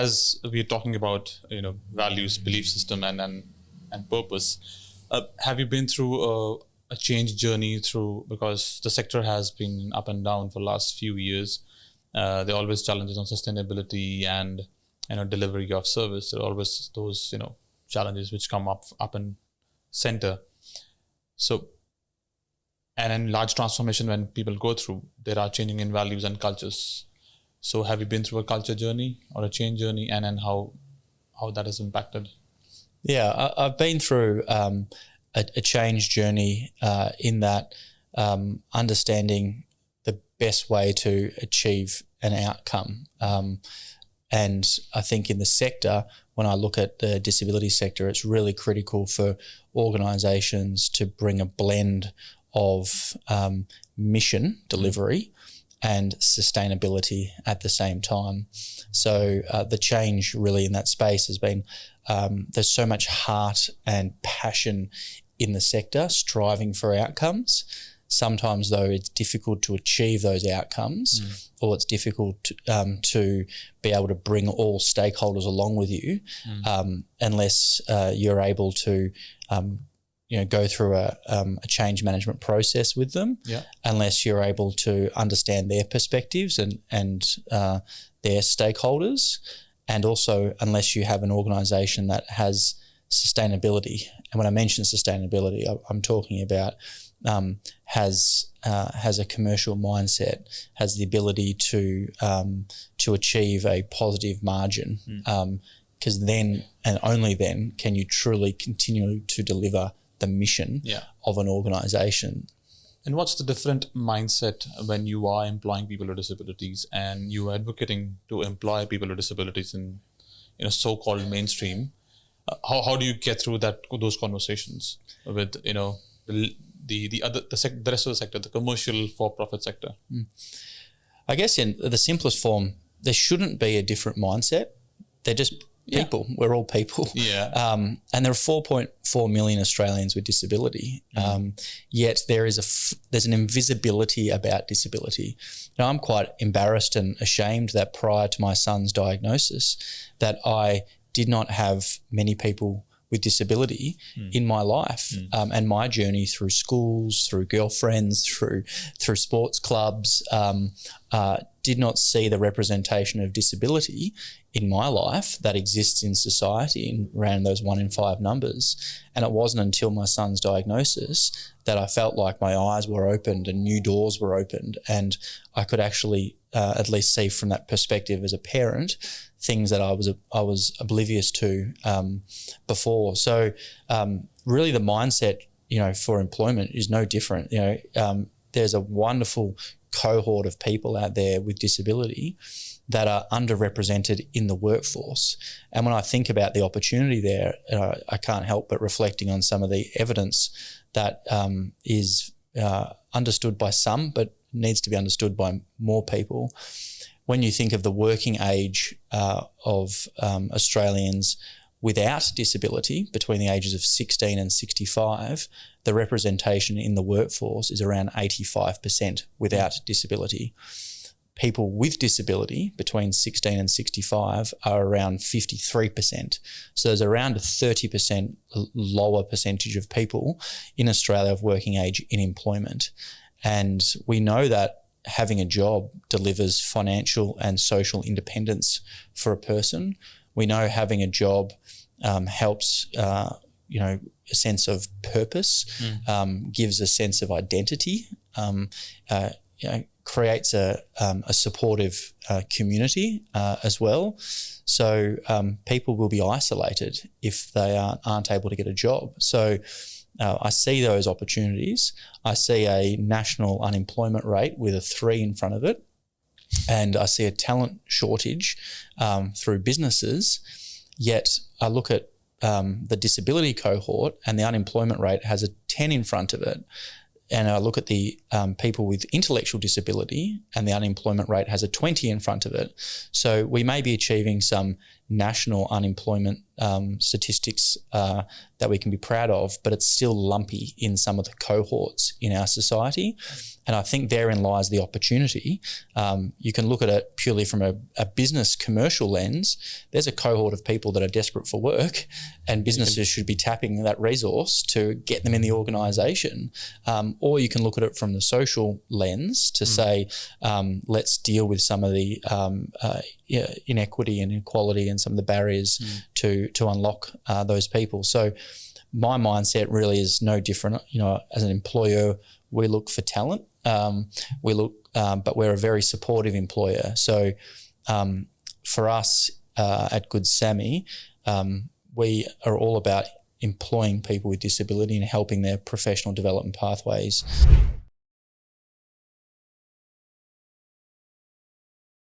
as we're talking about, values, belief system, and purpose, have you been through a change journey because the sector has been up and down for the last few years? There are always challenges on sustainability and delivery of service. There are always those challenges which come up and center. So, and in large transformation when people go through, there are changing in values and cultures. So have you been through a culture journey or a change journey, and then how that has impacted? Yeah, I've been through a change journey in that understanding the best way to achieve an outcome. And I think in the sector, when I look at the disability sector, it's really critical for organisations to bring a blend of mission delivery and sustainability at the same time. So the change really in that space has been, there's so much heart and passion in the sector striving for outcomes. Sometimes, though, it's difficult to achieve those outcomes, or it's difficult to be able to bring all stakeholders along with you, unless you're able to go through a change management process with them, unless you're able to understand their perspectives and their stakeholders, and also unless you have an organisation that has sustainability. And when I mention sustainability, I'm talking about has a commercial mindset, has the ability to achieve a positive margin, because then and only then can you truly continue to deliver the mission of an organisation. And what's the different mindset when you are employing people with disabilities and you are advocating to employ people with disabilities in so-called mainstream? How do you get through those conversations with the rest of the sector, the commercial for-profit sector? I guess in the simplest form, there shouldn't be a different mindset. They're just people. We're all people. And there are 4.4 million Australians with disability. Yet there's an invisibility about disability. Now, I'm quite embarrassed and ashamed that prior to my son's diagnosis, that I did not have many people with disability in my life, and my journey through schools, through girlfriends, through sports clubs, did not see the representation of disability in my life that exists in society in around those 1 in 5 numbers. And it wasn't until my son's diagnosis that I felt like my eyes were opened and new doors were opened, and I could actually at least see from that perspective as a parent things that I was oblivious to before. So really the mindset, for employment is no different. There's a wonderful cohort of people out there with disability that are underrepresented in the workforce. And when I think about the opportunity there, I can't help but reflecting on some of the evidence that is understood by some, but needs to be understood by more people. When you think of the working age of Australians without disability, between the ages of 16 and 65, the representation in the workforce is around 85% without disability. People with disability between 16 and 65 are around 53%. So there's around a 30% lower percentage of people in Australia of working age in employment. And we know that having a job delivers financial and social independence for a person. We know having a job helps, a sense of purpose, gives a sense of identity, creates a supportive community as well. So people will be isolated if they aren't able to get a job. So I see those opportunities. I see a national unemployment rate with a 3 in front of it, and I see a talent shortage through businesses. Yet I look at the disability cohort and the unemployment rate has a 10 in front of it. And I look at the people with intellectual disability and the unemployment rate has a 20 in front of it. So we may be achieving some national unemployment statistics that we can be proud of, but it's still lumpy in some of the cohorts in our society. And I think therein lies the opportunity. You can look at it purely from a business commercial lens. There's a cohort of people that are desperate for work, and businesses should be tapping that resource to get them in the organisation. Or you can look at it from the social lens to say, let's deal with some of the inequity and inequality and some of the barriers to unlock those people. So my mindset really is no different. You know, as an employer, we look for talent. But we're a very supportive employer. So for us at Good Sammy, we are all about employing people with disability and helping their professional development pathways.